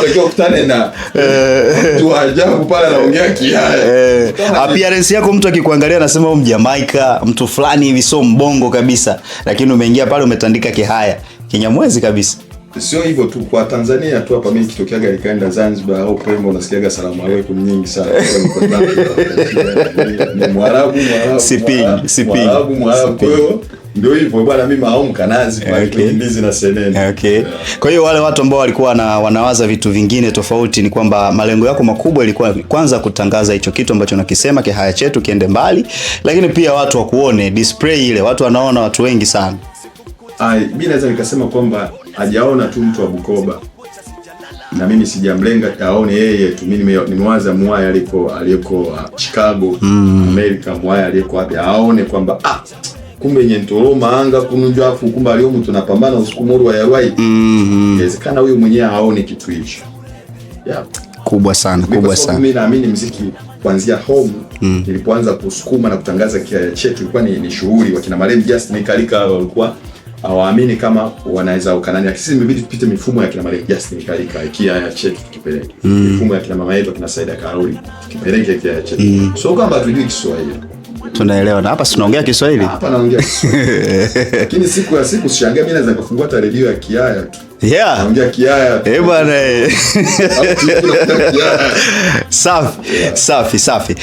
unatakiwa kukutane na mtu ajabu pale anaongea Kihaya. Appearance yako mtu akikuangalia anasema huyu Mjamaika, mtu fulani hivi sio mbongo kabisa, lakini umeingia pale umetandika Kihaya, Kinyamwezi kabisa. Sio hivyo tu, kwa Tanzania tu hapa mimi kitokeaga nikaenda Zanzibar au Pemba unasikiaga salamu alaykum nyingi sana. Ni Mwarabu. Sipingi. Kwa hiyo ndio hivyo bwana, mimi maomka nazi kwa ndizi na senene. Okay. Kwa hiyo wale watu ambao walikuwa wanawaza vitu vingine tofauti, ni kwamba malengo yako makubwa ilikuwa kwanza kutangaza hicho kitu ambacho nakisema Kihaya chetu kiende mbali, lakini pia watu wakuone display ile, watu wanaona watu wengi sana. Mimi naweza nikasema kwamba hajaona tu mtu wa Bukoba na mimi sijamlenga aone yeye tu. Mimi nimewaza Mwaya aliko Chicago, America, Mwaya aliko wapi, aone kwamba kumbe nyentoro maanga kununjwa afu kumbe aliyo mtu tunapambana usiku moro wa yarwai. Inawezekana huyu mwenyewe aone kitu hicho. Kubwa sana. Mimi naamini muziki kuanzia home nilipoanza kusukuma na kutangaza Kihaya chetu ilikuwa ni shughuli. Wakina Marem Justin Kalika walikuwa hawaamini kama wanaweza ukanani. Sisi imebidi tupite mifumo ya kina Marem Justin Kalika Kihaya chetu tukipeleke. Mifumo ya kina mama yetu kina Saida Karoli tukipeleke Kihaya chetu. So kama tujui Kiswahili. Tunaelewa na hapa tunaongea Kiswahili. Hapa naongea Kiswahili. Lakini siku sishangaa mimi naweza kufungua hata redio ya Kihaya tu. Naongea Kihaya. Bwana. Safi.